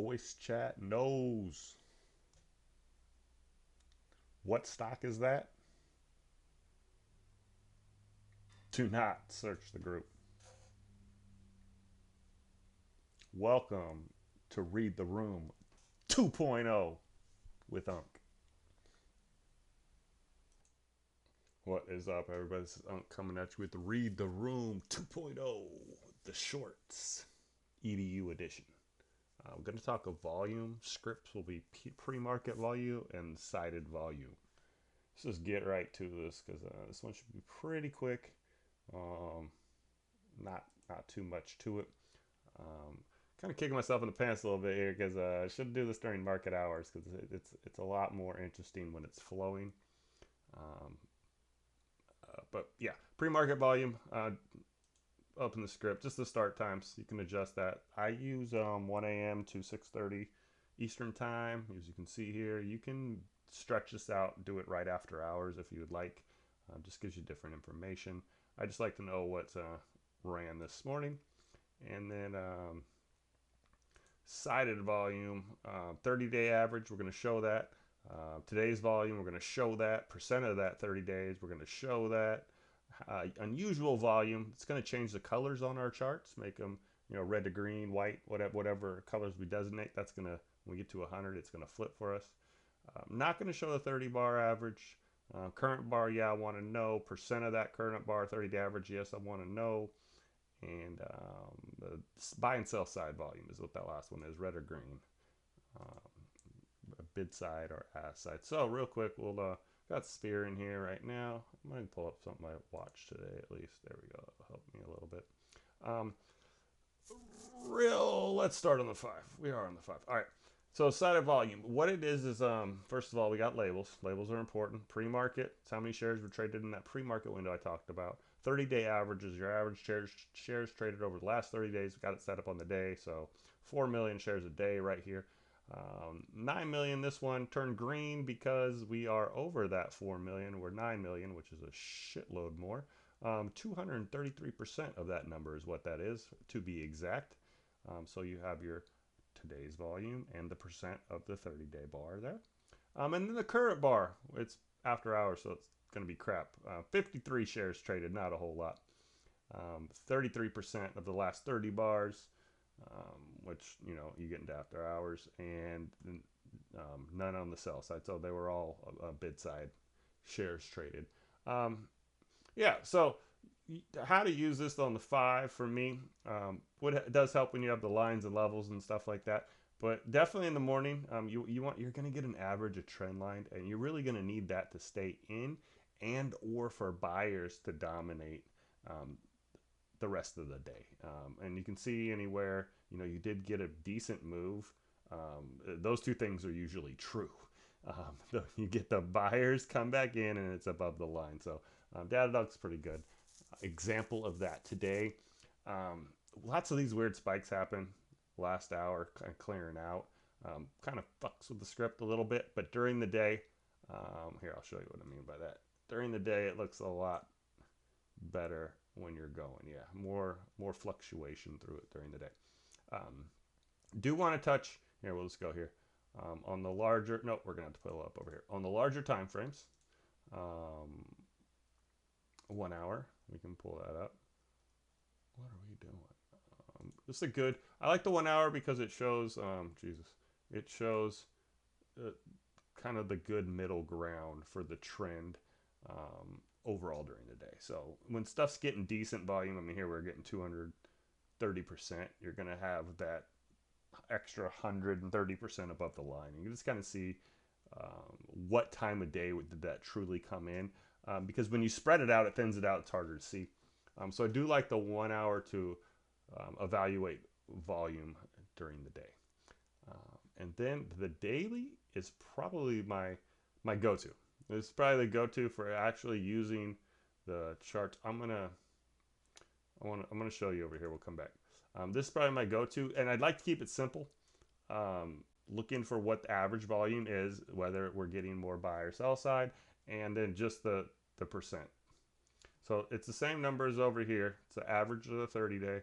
Voice chat knows. What stock is that? Do not search the group. Welcome to Read the Room 2.0 with Unc. What is up, everybody? This is Unc coming at you with Read the Room 2.0, the shorts, EDU edition. We're going to talk of volume. Scripts will be pre-market volume and cited volume. Let's just get right to this because this one should be pretty quick. Um, not too much to it. Kind of kicking myself in the pants a little bit here because I should do this during market hours because it's a lot more interesting when it's flowing. Um, but yeah, pre-market volume. Open the script, just the start times. You can adjust that. I use 1 a.m. to 6:30 Eastern time. As you can see here, you can stretch this out, do it right after hours if you would like. Just gives you different information. I just like to know what ran this morning, and then cited volume, 30-day average. We're going to show that. Today's volume, we're going to show that. Percent of that 30 days, we're going to show that. Unusual volume, it's going to change the colors on our charts, make them red to green, white, whatever colors we designate. That's going to, when we get to 100, it's going to flip for us. Not going to show the 30 bar average. Current bar, yeah, I want to know. Percent of that current bar, 30-day average, yes, I want to know. And the buy and sell side volume is what that last one is, red or green. Bid side or ask side. So real quick, we'll got Sphere in here right now. I might pull up something I watched today at least. There we go. It'll help me a little bit. Um, let's start on the 5. We are on the 5. All right. So cited volume. What it is first of all, we got labels. Labels are important. Pre-market. It's how many shares were traded in that pre-market window I talked about. 30-day average is your average shares traded over the last 30 days. We got it set up on the day. So 4 million shares a day right here. 9 million, this one turned green because we are over that 4 million. We're 9 million, which is a shitload more. 233% of that number is what that is, to be exact. So you have your today's volume and the percent of the 30-day bar there. And then the current bar, it's after hours, so it's going to be crap. 53 shares traded, not a whole lot. 33% of the last 30 bars, which you get into after hours, and none on the sell side. So they were all bid side shares traded. Yeah, so how to use this on the 5 for me. What it does help when you have the lines and levels and stuff like that. But definitely in the morning, you're going to get an average, a trend line, and you're really going to need that to stay in and or for buyers to dominate the rest of the day. And you can see anywhere, you did get a decent move. Those two things are usually true. You get the buyers come back in and it's above the line. So Datadog's pretty good. Example of that today. Lots of these weird spikes happen last hour, kind of clearing out. Kind of fucks with the script a little bit, but during the day, here I'll show you what I mean by that. During the day, it looks a lot better when you're going. Yeah, more fluctuation through it during the day. Um, do want to touch here. We'll just go here on the larger. No, we're gonna have to pull it up over here on the larger time frames. 1 hour. We can pull that up. What are we doing? This is a good. I like the 1 hour because it shows. Jesus, it shows uh, kind of the good middle ground for the trend overall during the day. So when stuff's getting decent volume, I mean here we're getting 230%. You're gonna have that extra 130% above the line. You can just kind of see what time of day did that truly come in. Because when you spread it out, it thins it out. It's harder to see. So I do like the 1 hour to evaluate volume during the day. And then the daily is probably my go-to. It's probably the go-to for actually using the charts. I'm gonna show you over here. We'll come back. This is probably my go-to, and I'd like to keep it simple. Looking for what the average volume is, whether we're getting more buy or sell side, and then just the percent. So it's the same numbers over here. It's the average of the 30-day.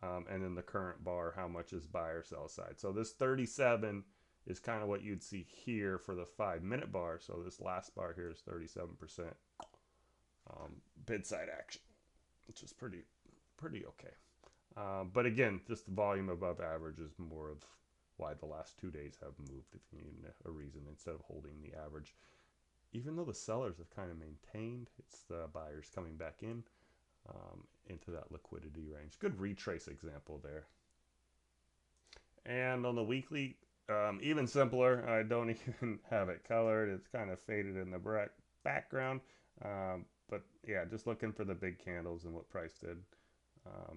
and then the current bar, how much is buy or sell side. So this 37 is kind of what you'd see here for the 5 minute bar. So this last bar here is 37% bid side action, which is pretty okay. But again, just the volume above average is more of why the last 2 days have moved, if you need a reason, instead of holding the average. Even though the sellers have kind of maintained, it's the buyers coming back in into that liquidity range. Good retrace example there. And on the weekly, even simpler. I don't even have it colored. It's kind of faded in the background. But yeah, just looking for the big candles and what price did.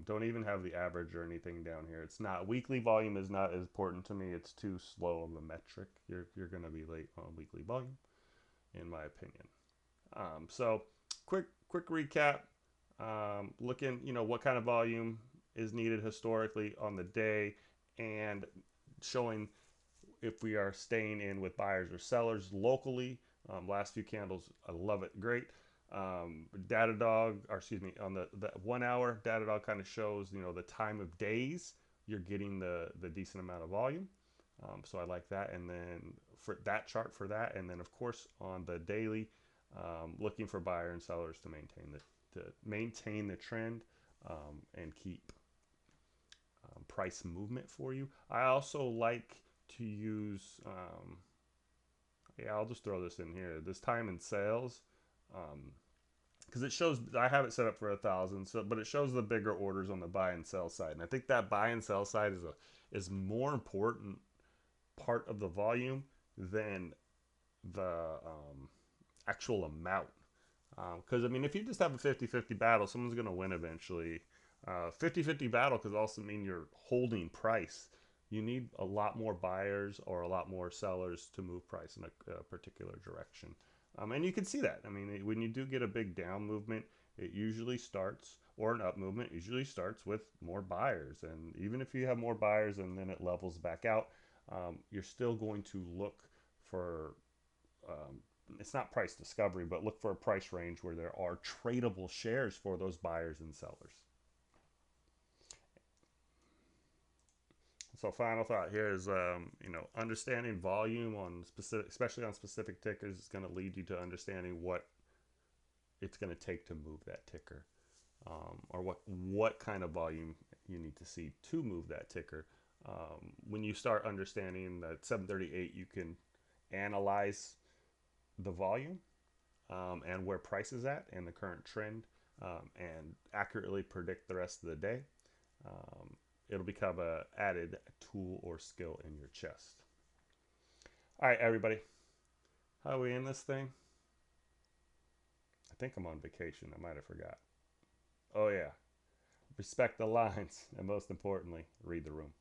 Don't even have the average or anything down here. It's not, weekly volume is not as important to me. It's too slow of a metric. You're going to be late on weekly volume, in my opinion. So quick recap. Looking, what kind of volume is needed historically on the day, and showing if we are staying in with buyers or sellers locally. Last few candles, I love it. Great. Datadog, or excuse me, on the 1 hour, Datadog kind of shows, the time of days you're getting the decent amount of volume. So I like that. And then for that chart for that, and then of course on the daily, looking for buyer and sellers to maintain the trend, and keep price movement for you. I also like to use, yeah, I'll just throw this in here. This time in sales, because it shows, I have it set up for 1,000, so but it shows the bigger orders on the buy and sell side, and I think that buy and sell side is more important part of the volume than the actual amount. Because I mean, if you just have a 50-50 battle, someone's going to win eventually. 50-50 battle could also mean you're holding price. You need a lot more buyers or a lot more sellers to move price in a particular direction. And you can see that. I mean, when you do get a big down movement, it usually starts, or an up movement usually starts with more buyers. And even if you have more buyers and then it levels back out, you're still going to look for, it's not price discovery, but look for a price range where there are tradable shares for those buyers and sellers. So final thought here is, understanding volume on specific, especially on specific tickers, is going to lead you to understanding what it's going to take to move that ticker, or what kind of volume you need to see to move that ticker. When you start understanding that 738, you can analyze the volume, and where price is at and the current trend, and accurately predict the rest of the day. It'll become a added tool or skill in your chest. All right, everybody, how are we in this thing? I think I'm on vacation. I might have forgot. Oh yeah, respect the lines, and most importantly, read the room.